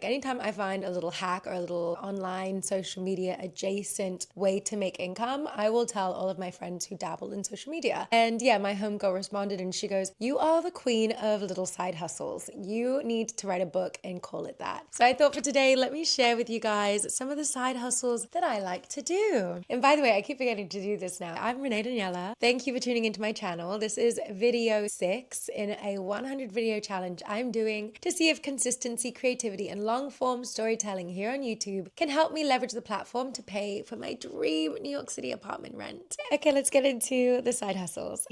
anytime I find a little hack or a little online social media adjacent way to make income, I will tell all of my friends who dabble in social media. And yeah, my homegirl responded and she goes, "You are the queen of little side hustles. You need to write a book and call it that." So I thought for today, let me share with you guys some of the side hustles that I like to do. And by the way, I keep forgetting to do this now. I'm Renee Daniela. Thank you for tuning into my channel. This is video 6 in a 100 video challenge I'm doing to see if consistency, creativity, and long form storytelling here on YouTube can help me leverage the platform to pay for my dream New York City apartment rent. Okay, let's get into the side hustles.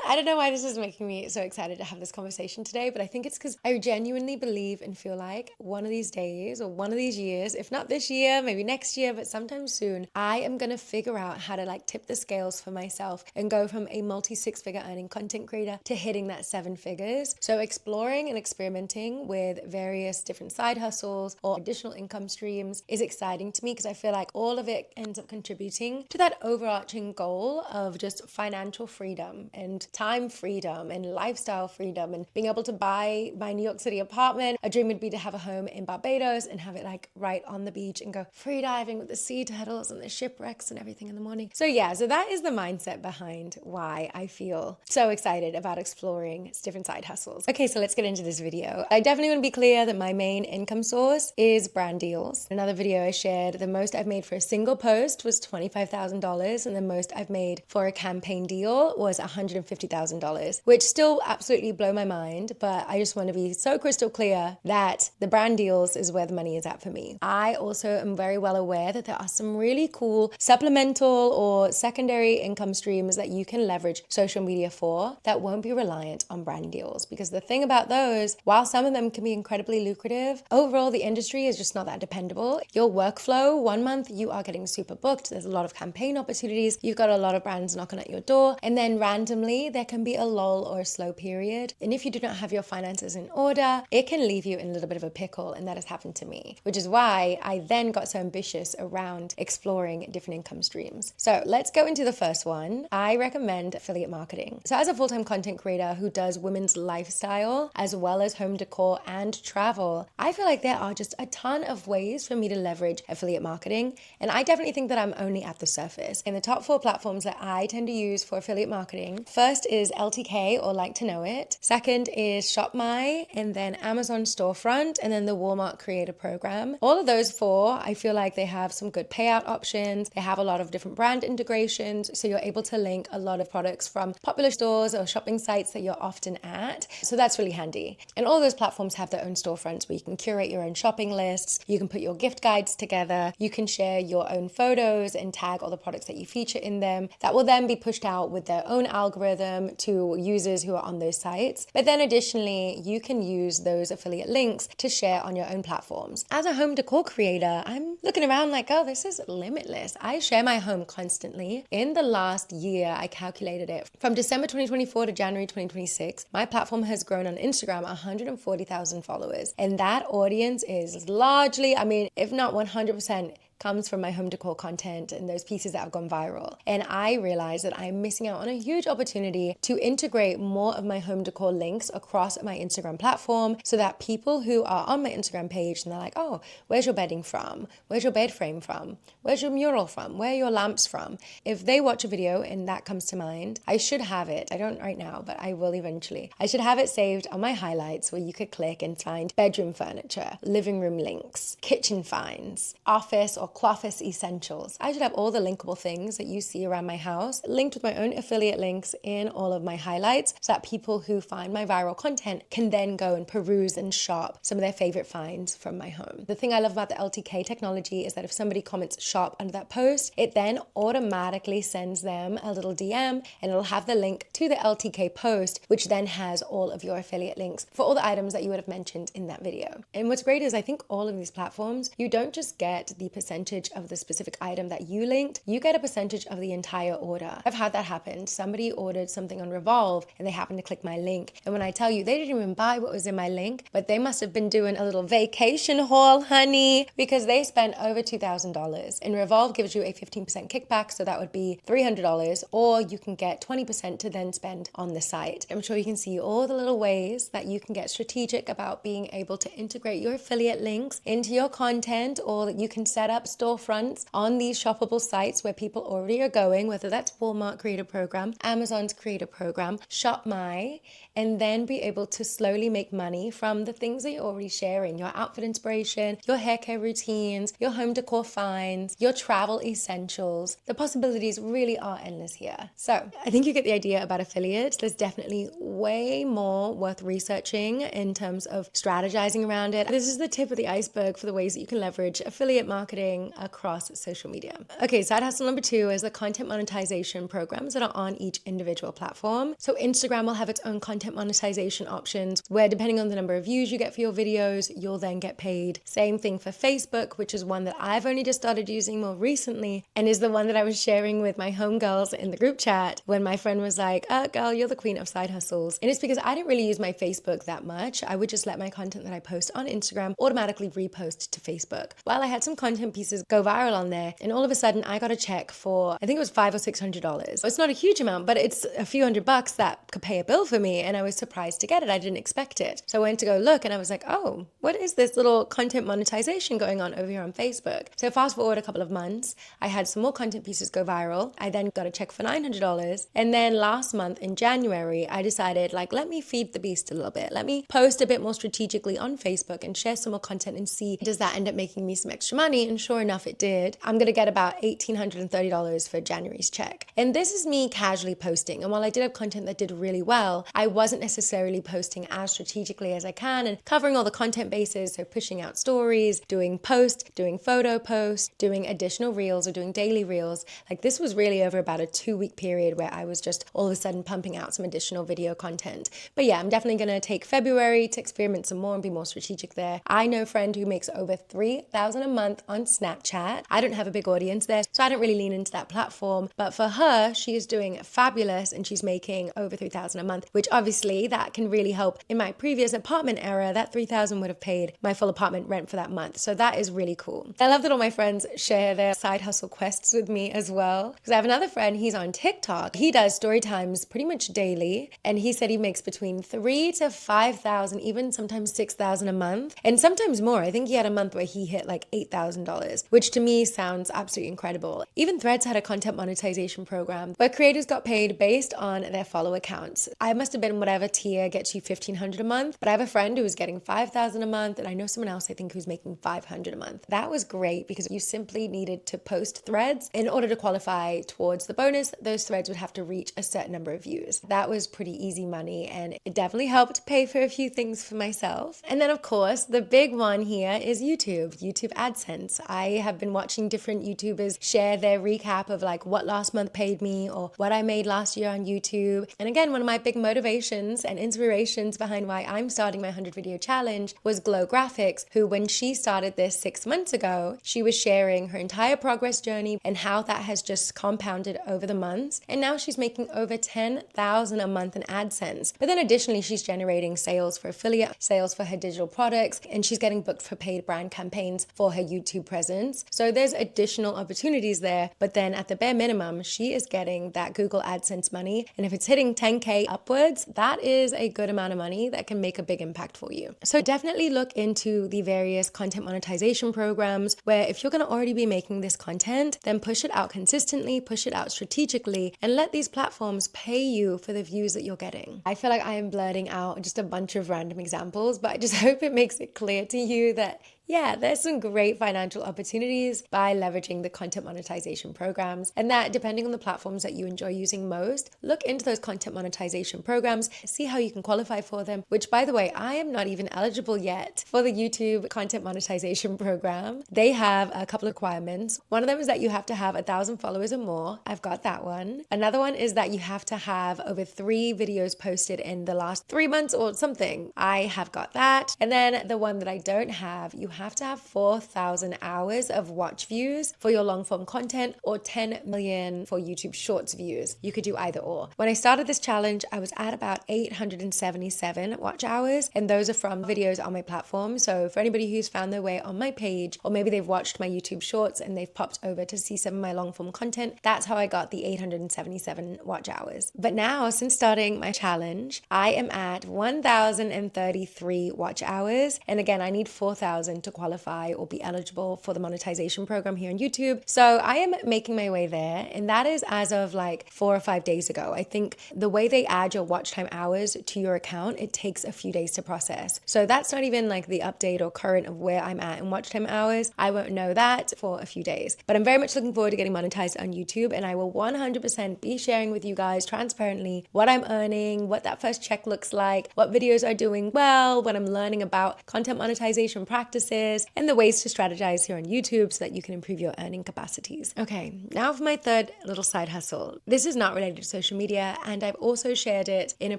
I don't know why this is making me so excited to have this conversation today, but I think it's because I genuinely believe and feel like one of these days or one of these years, if not this year, maybe next year, but sometime soon, I am going to figure out how to tip the scales for myself and go from a multi-6-figure earning content creator to hitting that 7 figures. So exploring and experimenting with various different side hustles or additional income streams is exciting to me because I feel like all of it ends up contributing to that overarching goal of just financial freedom and time freedom and lifestyle freedom and being able to buy my New York City apartment. A dream would be to have a home in Barbados and have it right on the beach and go free diving with the sea turtles and the shipwrecks and everything in the morning. So yeah, so that is the mindset behind why I feel so excited about exploring different side hustles. Okay, so let's get into this video. I definitely want to be clear that my main income source is brand deals. Another video I shared, the most I've made for a single post was $25,000 and the most I've made for a campaign deal was $150,000, which still absolutely blow my mind, but I just want to be so crystal clear that the brand deals is where the money is at for me. I also am very well aware that there are some really cool supplemental or secondary income streams that you can leverage social media for that won't be reliant on brand deals, because the thing about those, while some of them can be incredibly lucrative, overall the industry is just not that dependable. Your workflow, one month you are getting super booked, there's a lot of campaign opportunities, you've got a lot of brands knocking at your door, and then randomly there can be a lull or a slow period, and if you do not have your finances in order, it can leave you in a little bit of a pickle, and that has happened to me, which is why I then got so ambitious around exploring different income streams. So let's go into the first one. I recommend affiliate marketing. So as a full-time content creator who does women's lifestyle as well as home decor and travel, I feel like there are just a ton of ways for me to leverage affiliate marketing, and I definitely think that I'm only at the surface. In the top 4 platforms that I tend to use for affiliate marketing, first is LTK or Like to Know It, second is ShopMy, and then Amazon Storefront, and then the Walmart Creator Program. All of those 4, I feel like they have some good payout options. They have a lot of different brand integrations, so you're able to link a lot of products from popular stores or shopping sites that you're often at. So that's really handy. And all those platforms have their own storefronts where you can curate your own shopping lists, you can put your gift guides together, you can share your own photos and tag all the products that you feature in them. That will then be pushed out with their own algorithm to users who are on those sites. But then additionally, you can use those affiliate links to share on your own platforms. As a home decor creator, I'm looking around like, oh, this is limitless. I share my home constantly. In the last year, I calculated it. From December 2024 to January 2026, my platform has grown on Instagram 140,000 followers. And that audience is largely, if not 100%, comes from my home decor content and those pieces that have gone viral. And I realized that I'm missing out on a huge opportunity to integrate more of my home decor links across my Instagram platform so that people who are on my Instagram page and they're like, oh, where's your bedding from? Where's your bed frame from? Where's your mural from? Where are your lamps from? If they watch a video and that comes to mind, I should have it. I don't right now, but I will eventually. I should have it saved on my highlights where you could click and find bedroom furniture, living room links, kitchen finds, office or Cloffice essentials. I should have all the linkable things that you see around my house linked with my own affiliate links in all of my highlights so that people who find my viral content can then go and peruse and shop some of their favorite finds from my home. The thing I love about the LTK technology is that if somebody comments shop under that post, it then automatically sends them a little DM and it'll have the link to the LTK post, which then has all of your affiliate links for all the items that you would have mentioned in that video. And what's great is I think all of these platforms platforms, you don't just get the percentage of the specific item that you linked, you get a percentage of the entire order. I've had that happen. Somebody ordered something on Revolve and they happened to click my link. And when I tell you, they didn't even buy what was in my link, but they must have been doing a little vacation haul, honey, because they spent over $2,000. And Revolve gives you a 15% kickback, so that would be $300, or you can get 20% to then spend on the site. I'm sure you can see all the little ways that you can get strategic about being able to integrate your affiliate links into your content, or that you can set up storefronts on these shoppable sites where people already are going, whether that's Walmart Creator Program, Amazon's Creator Program, Shop My, and then be able to slowly make money from the things that you're already sharing, your outfit inspiration, your hair care routines, your home decor finds, your travel essentials. The possibilities really are endless here. So I think you get the idea about affiliates. There's definitely way more worth researching in terms of strategizing around it. This is the tip of the iceberg for the ways that you can leverage affiliate marketing across social media. Okay, side hustle number 2 is the content monetization programs that are on each individual platform. So Instagram will have its own content monetization options where, depending on the number of views you get for your videos, you'll then get paid. Same thing for Facebook, which is one that I've only just started using more recently and is the one that I was sharing with my homegirls in the group chat when my friend was like, girl, you're the queen of side hustles. And it's because I didn't really use my Facebook that much. I would just let my content that I post on Instagram automatically repost to Facebook. Well, I had some content pieces go viral on there, and all of a sudden I got a check for, I think it was $500 or $600. It's not a huge amount, but it's a few $100 that could pay a bill for me, and I was surprised to get it. I didn't expect it. So I went to go look and I was like, oh, what is this little content monetization going on over here on Facebook? So fast forward a couple of months, I had some more content pieces go viral. I then got a check for $900. And then last month in January, I decided, like, let me feed the beast a little bit. Let me post a bit more strategically on Facebook and share some more content and see, does that end up making me some extra money? And sure enough, it did. I'm going to get about $1,830 for January's check. And this is me casually posting. And while I did have content that did really well, I wasn't necessarily posting as strategically as I can and covering all the content bases. So pushing out stories, doing posts, doing photo posts, doing additional reels or doing daily reels. Like, this was really over about a 2-week period where I was just all of a sudden pumping out some additional video content. But yeah, I'm definitely going to take February to experiment some more and be more strategic there. I know a friend who makes over $3,000 a month on Snapchat. I don't have a big audience there, so I don't really lean into that platform. But for her, she is doing fabulous and she's making over $3,000 a month, which obviously that can really help. In my previous apartment era, that $3,000 would have paid my full apartment rent for that month. So that is really cool. I love that all my friends share their side hustle quests with me as well. Because I have another friend, he's on TikTok. He does story times pretty much daily. And he said he makes between $3,000 to $5,000, even sometimes $6,000 a month. And sometimes more. I think he had a month where he hit like $8,000, which to me sounds absolutely incredible. Even Threads had a content monetization program where creators got paid based on their follower counts. I must have been whatever tier gets you $1,500 a month, but I have a friend who was getting $5,000 a month, and I know someone else I think who's making $500 a month. That was great because you simply needed to post threads in order to qualify towards the bonus. Those threads would have to reach a certain number of views. That was pretty easy money, and it definitely helped pay for a few things for myself. And then of course, the big one here is YouTube AdSense. I have been watching different YouTubers share their recap of like what last month paid me or what I made last year on YouTube. And again, one of my big motivations and inspirations behind why I'm starting my 100 video challenge was Glow Graphics, who when she started this 6 months ago, she was sharing her entire progress journey and how that has just compounded over the months. And now she's making over $10,000 a month in AdSense. But then additionally, she's generating sales for affiliate, sales for her digital products, and she's getting booked for paid brand campaigns for her YouTube presence. So there's additional opportunities there. But then at the bare minimum, she is getting that Google AdSense money. And if it's hitting 10K upwards, that is a good amount of money that can make a big impact for you. So definitely look into the various content monetization programs where if you're going to already be making this content, then push it out consistently, push it out strategically, and let these platforms pay you for the views that you're getting. I feel like I am blurting out just a bunch of random examples, but I just hope it makes it clear to you that yeah, there's some great financial opportunities by leveraging the content monetization programs, and that depending on the platforms that you enjoy using most, look into those content monetization programs, see how you can qualify for them, which by the way, I am not even eligible yet for the YouTube content monetization program. They have a couple of requirements. One of them is that you have to have 1,000 followers or more. I've got that one. Another one is that you have to have over 3 videos posted in the last 3 months or something. I have got that. And then the one that I don't have, you have to have 4,000 hours of watch views for your long form content or 10 million for YouTube Shorts views. You could do either or. When I started this challenge, I was at about 877 watch hours, and those are from videos on my platform. So for anybody who's found their way on my page, or maybe they've watched my YouTube Shorts and they've popped over to see some of my long form content, that's how I got the 877 watch hours. But now, since starting my challenge, I am at 1,033 watch hours. And again, I need 4,000 to qualify or be eligible for the monetization program here on YouTube. So I am making my way there. And that is as of like 4 or 5 days ago. I think the way they add your watch time hours to your account, it takes a few days to process. So that's not even like the update or current of where I'm at in watch time hours. I won't know that for a few days. But I'm very much looking forward to getting monetized on YouTube. And I will 100% be sharing with you guys transparently what I'm earning, what that first check looks like, what videos are doing well, what I'm learning about content monetization practices, and the ways to strategize here on YouTube so that you can improve your earning capacities. Okay, now for my third little side hustle. This is not related to social media, and I've also shared it in a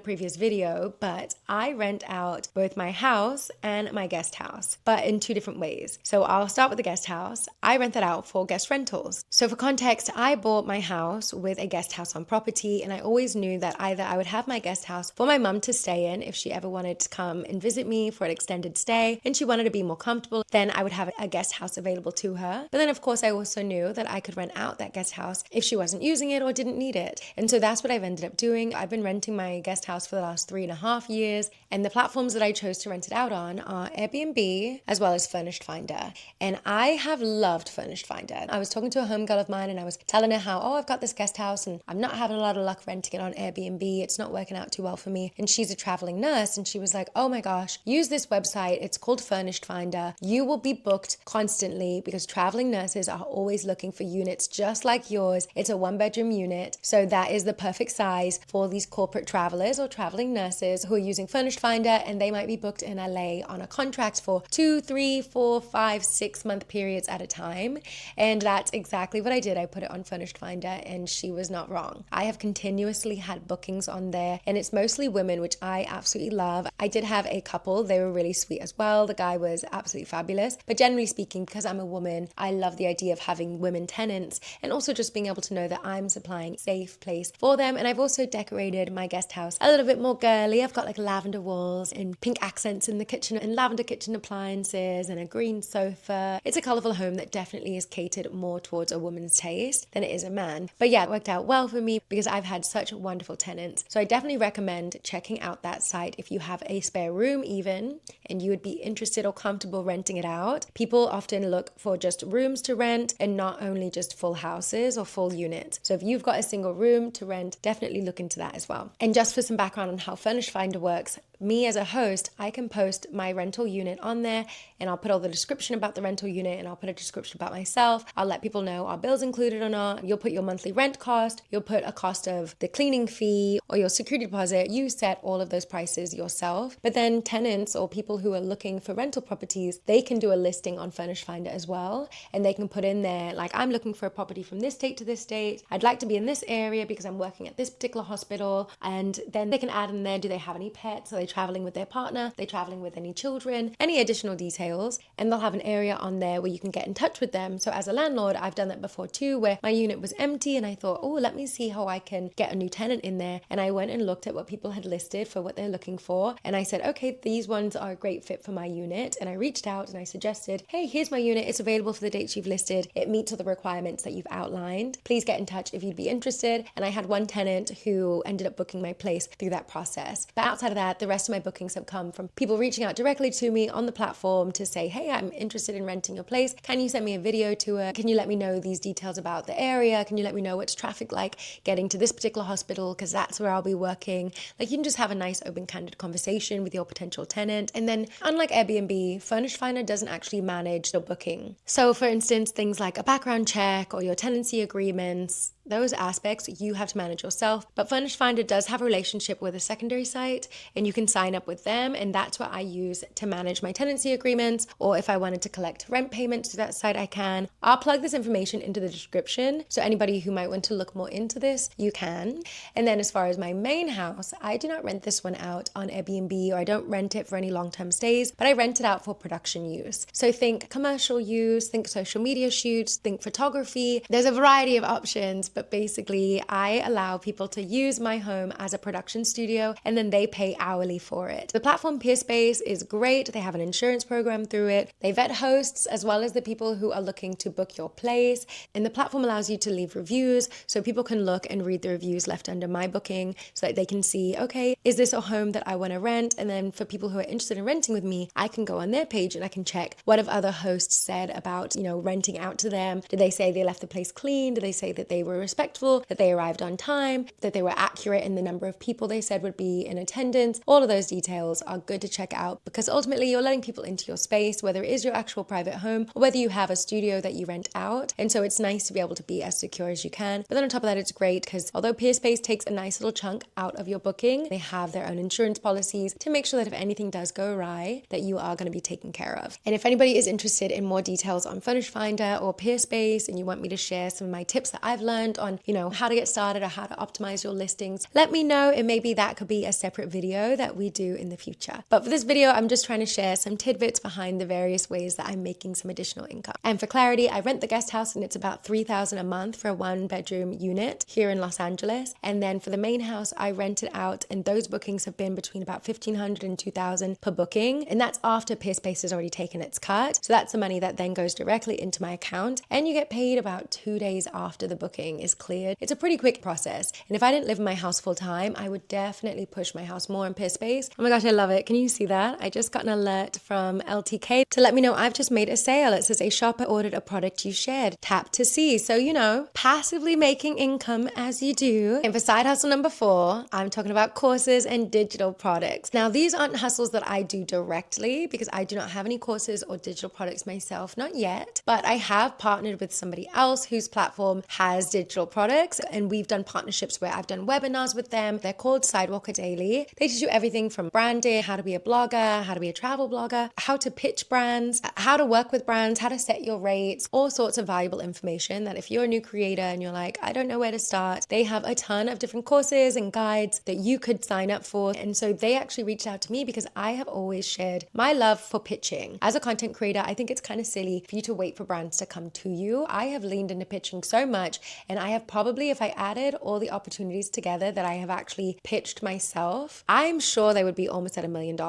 previous video, but I rent out both my house and my guest house, but in two different ways. So I'll start with the guest house. I rent that out for guest rentals. So for context, I bought my house with a guest house on property, and I always knew that either I would have my guest house for my mum to stay in if she ever wanted to come and visit me for an extended stay and she wanted to be more comfortable, then I would have a guest house available to her. But then of course I also knew that I could rent out that guest house if she wasn't using it or didn't need it. And so that's what I've ended up doing. I've been renting my guest house for the last 3.5 years, and the platforms that I chose to rent it out on are Airbnb as well as Furnished Finder. And I have loved Furnished Finder. I was talking to a homegirl of mine and I was telling her how, I've got this guest house and I'm not having a lot of luck renting it on Airbnb. It's not working out too well for me. And she's a traveling nurse, and she was like, oh my gosh, use this website. It's called Furnished Finder. You will be booked constantly because traveling nurses are always looking for units just like yours. It's a 1-bedroom unit. So that is the perfect size for these corporate travelers or traveling nurses who are using Furnished Finder, and they might be booked in LA on a contract for 2, 3, 4, 5, 6 month periods at a time. And that's exactly what I did. I put it on Furnished Finder and she was not wrong. I have continuously had bookings on there, and it's mostly women, which I absolutely love. I did have a couple. They were really sweet as well. The guy was absolutely fabulous. But generally speaking, because I'm a woman, I love the idea of having women tenants and also just being able to know that I'm supplying a safe place for them. And I've also decorated my guest house a little bit more girly. I've got like lavender walls and pink accents in the kitchen and lavender kitchen appliances and a green sofa. It's a colorful home that definitely is catered more towards a woman's taste than it is a man. But yeah, it worked out well for me because I've had such wonderful tenants. So I definitely recommend checking out that site if you have a spare room even and you would be interested or comfortable renting it out. People often look for just rooms to rent and not only just full houses or full units. So if you've got a single room to rent, definitely look into that as well. And just for some background on how Furnished Finder works, me as a host, I can post my rental unit on there and I'll put all the description about the rental unit and I'll put a description about myself. I'll let people know are bills included or not. You'll put your monthly rent cost, you'll put a cost of the cleaning fee or your security deposit. You set all of those prices yourself. But then tenants or people who are looking for rental properties, they can do a listing on Furnished Finder as well. And they can put in there, like, I'm looking for a property from this state to this state. I'd like to be in this area because I'm working at this particular hospital. And then they can add in there, do they have any pets? Are they traveling with their partner? Are they traveling with any children? Any additional details? And they'll have an area on there where you can get in touch with them. So as a landlord, I've done that before too, where my unit was empty and I thought, oh, let me see how I can get a new tenant in there. And I went and looked at what people had listed for what they're looking for. And I said, okay, these ones are a great fit for my unit. And I reached out and I suggested, hey, here's my unit. It's available for the dates you've listed. It meets all the requirements that you've outlined. Please get in touch if you'd be interested. And I had one tenant who ended up booking my place through that process. But outside of that, the rest of my bookings have come from people reaching out directly to me on the platform to say, hey, I'm interested in renting your place. Can you send me a video tour? Can you let me know these details about the area? Can you let me know what's traffic like getting to this particular hospital? Because that's where I'll be working. Like, you can just have a nice open, candid conversation with your potential tenant. And then unlike Airbnb, Furnished Finder doesn't actually manage the booking. So for instance, things like a background check or your tenancy agreements, Those aspects you have to manage yourself, but Furnish Finder does have a relationship with a secondary site and you can sign up with them, and that's what I use to manage my tenancy agreements, or if I wanted to collect rent payments through that site, I can. I'll plug this information into the description, so anybody who might want to look more into this, you can. And then as far as my main house, I do not rent this one out on Airbnb, or I don't rent it for any long-term stays, but I rent it out for production use. So think commercial use, think social media shoots, think photography. There's a variety of options, but basically I allow people to use my home as a production studio and then they pay hourly for it. The platform Peerspace is great. They have an insurance program through it. They vet hosts as well as the people who are looking to book your place. And the platform allows you to leave reviews so people can look and read the reviews left under my booking so that they can see, okay, is this a home that I want to rent? And then for people who are interested in renting with me, I can go on their page and I can check what have other hosts said about, renting out to them. Did they say they left the place clean? Did they say that they were respectful, that they arrived on time, that they were accurate in the number of people they said would be in attendance? All of those details are good to check out because ultimately you're letting people into your space, whether it is your actual private home or whether you have a studio that you rent out. And so it's nice to be able to be as secure as you can. But then on top of that, it's great because although Peerspace takes a nice little chunk out of your booking, they have their own insurance policies to make sure that if anything does go awry, that you are going to be taken care of. And if anybody is interested in more details on Furnish Finder or Peerspace and you want me to share some of my tips that I've learned on, how to get started or how to optimize your listings, let me know, and maybe that could be a separate video that we do in the future. But for this video, I'm just trying to share some tidbits behind the various ways that I'm making some additional income. And for clarity, I rent the guest house and it's about $3,000 a month for a 1-bedroom unit here in Los Angeles. And then for the main house, I rent it out and those bookings have been between about $1,500 and $2,000 per booking. And that's after Peerspace has already taken its cut. So that's the money that then goes directly into my account and you get paid about 2 days after the booking is cleared. It's a pretty quick process. And if I didn't live in my house full time, I would definitely push my house more on Peerspace. Oh my gosh, I love it. Can you see that? I just got an alert from LTK to let me know I've just made a sale. It says a shopper ordered a product you shared. Tap to see. So, passively making income as you do. And for side hustle number 4, I'm talking about courses and digital products. Now, these aren't hustles that I do directly because I do not have any courses or digital products myself, not yet, but I have partnered with somebody else whose platform has digital products and we've done partnerships where I've done webinars with them. They're called Sidewalker Daily. They teach you everything from branding, how to be a blogger, how to be a travel blogger, how to pitch brands, how to work with brands, how to set your rates, all sorts of valuable information that if you're a new creator and you're like, I don't know where to start, they have a ton of different courses and guides that you could sign up for. And so they actually reached out to me because I have always shared my love for pitching. As a content creator, I think it's kind of silly for you to wait for brands to come to you. I have leaned into pitching so much, and I have probably, if I added all the opportunities together that I have actually pitched myself, I'm sure they would be almost at $1 million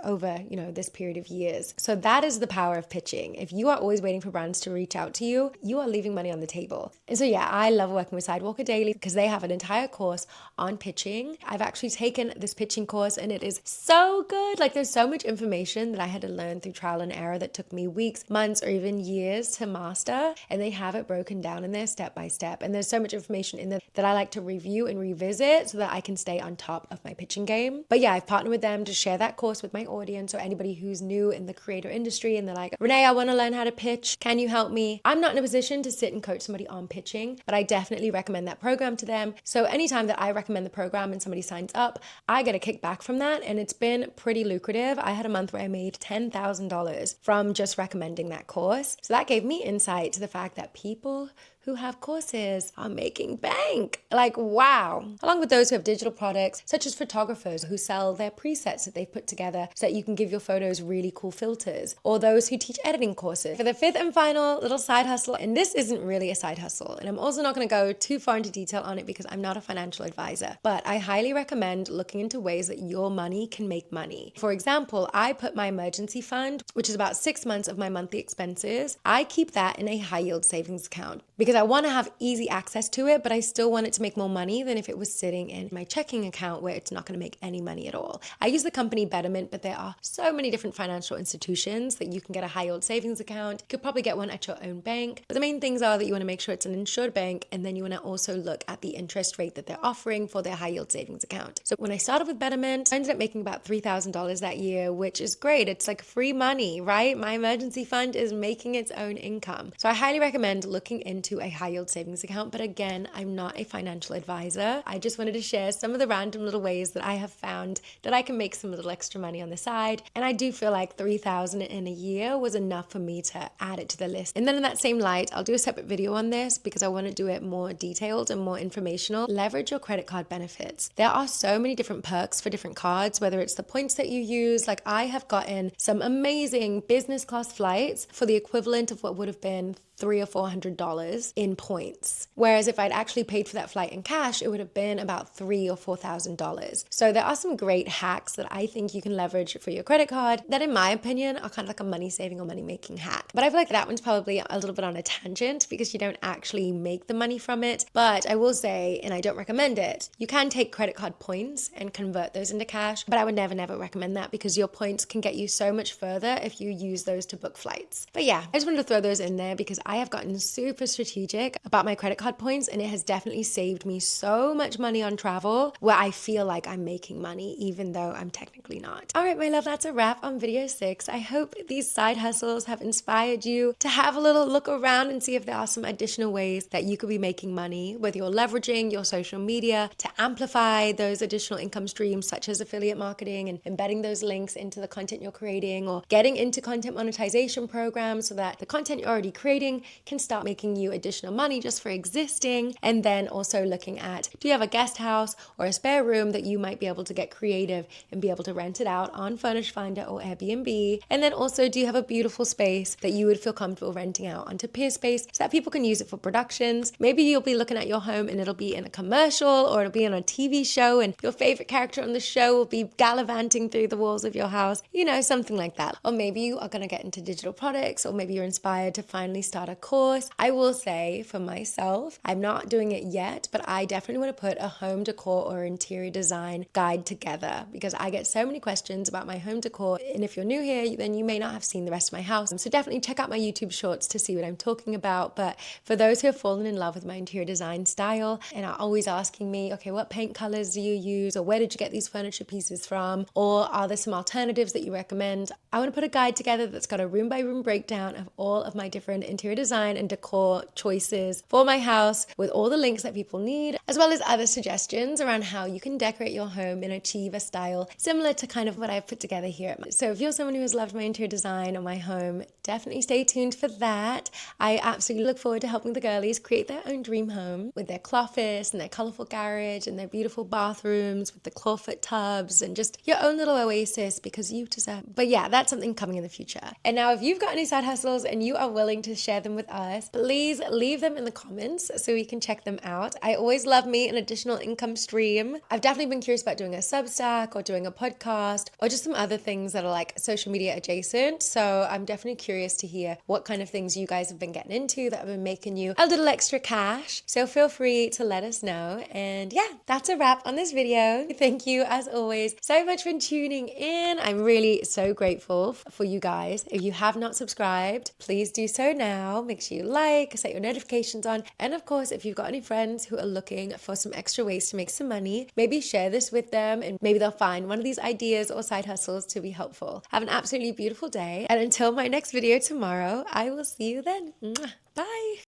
over, this period of years. So that is the power of pitching. If you are always waiting for brands to reach out to you, you are leaving money on the table. And so yeah, I love working with Sidewalker Daily because they have an entire course on pitching. I've actually taken this pitching course and it is so good. Like there's so much information that I had to learn through trial and error that took me weeks, months, or even years to master. And they have it broken down in there step by step. And there's so much information in there that I like to review and revisit so that I can stay on top of my pitching game. But yeah, I've partnered with them to share that course with my audience. So anybody who's new in the creator industry and they're like, Renee, I want to learn how to pitch. Can you help me? I'm not in a position to sit and coach somebody on pitching, but I definitely recommend that program to them. So anytime that I recommend the program and somebody signs up, I get a kickback from that. And it's been pretty lucrative. I had a month where I made $10,000 from just recommending that course. So that gave me insight to the fact that people who have courses are making bank. Like, wow. Along with those who have digital products, such as photographers who sell their presets that they've put together so that you can give your photos really cool filters, or those who teach editing courses. For the 5th and final little side hustle, and this isn't really a side hustle, and I'm also not gonna go too far into detail on it because I'm not a financial advisor, but I highly recommend looking into ways that your money can make money. For example, I put my emergency fund, which is about 6 months of my monthly expenses, I keep that in a high yield savings account because I want to have easy access to it, but I still want it to make more money than if it was sitting in my checking account where it's not going to make any money at all. I use the company Betterment, but there are so many different financial institutions that you can get a high yield savings account. You could probably get one at your own bank. But the main things are that you want to make sure it's an insured bank, and then you want to also look at the interest rate that they're offering for their high yield savings account. So when I started with Betterment, I ended up making about $3,000 that year, which is great. It's like free money, right? My emergency fund is making its own income. So I highly recommend looking into a high yield savings account. But again, I'm not a financial advisor. I just wanted to share some of the random little ways that I have found that I can make some little extra money on the side. And I do feel like $3,000 in a year was enough for me to add it to the list. And then in that same light, I'll do a separate video on this because I want to do it more detailed and more informational. Leverage your credit card benefits. There are so many different perks for different cards, whether it's the points that you use. Like I have gotten some amazing business class flights for the equivalent of what would have been $300 or $400 in points. Whereas if I'd actually paid for that flight in cash, it would have been about $3,000 or $4,000. So there are some great hacks that I think you can leverage for your credit card that in my opinion are kind of like a money saving or money making hack. But I feel like that one's probably a little bit on a tangent because you don't actually make the money from it. But I will say, and I don't recommend it, you can take credit card points and convert those into cash, but I would never recommend that because your points can get you so much further if you use those to book flights. But yeah, I just wanted to throw those in there because I have gotten super strategic about my credit card points and it has definitely saved me so much money on travel where I feel like I'm making money even though I'm technically not. All right, my love, that's a wrap on video 6. I hope these side hustles have inspired you to have a little look around and see if there are some additional ways that you could be making money, whether you're leveraging your social media to amplify those additional income streams such as affiliate marketing and embedding those links into the content you're creating, or getting into content monetization programs so that the content you're already creating can start making you additional money just for existing. And then also looking at, do you have a guest house or a spare room that you might be able to get creative and be able to rent it out on Furnish Finder or Airbnb? And then also, do you have a beautiful space that you would feel comfortable renting out onto Peerspace so that people can use it for productions? Maybe you'll be looking at your home and it'll be in a commercial or it'll be on a TV show and your favorite character on the show will be gallivanting through the walls of your house, you know, something like that. Or maybe you are going to get into digital products, or maybe you're inspired to finally start a course. I will say for myself, I'm not doing it yet, but I definitely want to put a home decor or interior design guide together because I get so many questions about my home decor. And if you're new here, then you may not have seen the rest of my house. So definitely check out my YouTube shorts to see what I'm talking about. But for those who have fallen in love with my interior design style and are always asking me, okay, what paint colors do you use? Or where did you get these furniture pieces from? Or are there some alternatives that you recommend? I want to put a guide together that's got a room by room breakdown of all of my different interior design and decor choices for my house with all the links that people need, as well as other suggestions around how you can decorate your home and achieve a style similar to kind of what I've put together here. So if you're someone who has loved my interior design or my home, definitely stay tuned for that. I absolutely look forward to helping the girlies create their own dream home with their cloffice and their colorful garage and their beautiful bathrooms with the clawfoot tubs and just your own little oasis because you deserve. But yeah, that's something coming in the future. And now if you've got any side hustles and you are willing to share them with us, please leave them in the comments so we can check them out. I always love me an additional income stream. I've definitely been curious about doing a Substack or doing a podcast or just some other things that are like social media adjacent. So I'm definitely curious to hear what kind of things you guys have been getting into that have been making you a little extra cash. So feel free to let us know. And yeah, that's a wrap on this video. Thank you as always so much for tuning in. I'm really so grateful for you guys. If you have not subscribed, please do so now. Make sure you like, set your notifications on. And of course, if you've got any friends who are looking for some extra ways to make some money, maybe share this with them and maybe they'll find one of these ideas or side hustles to be helpful. Have an absolutely beautiful day. And until my next video tomorrow, I will see you then. Mwah. Bye.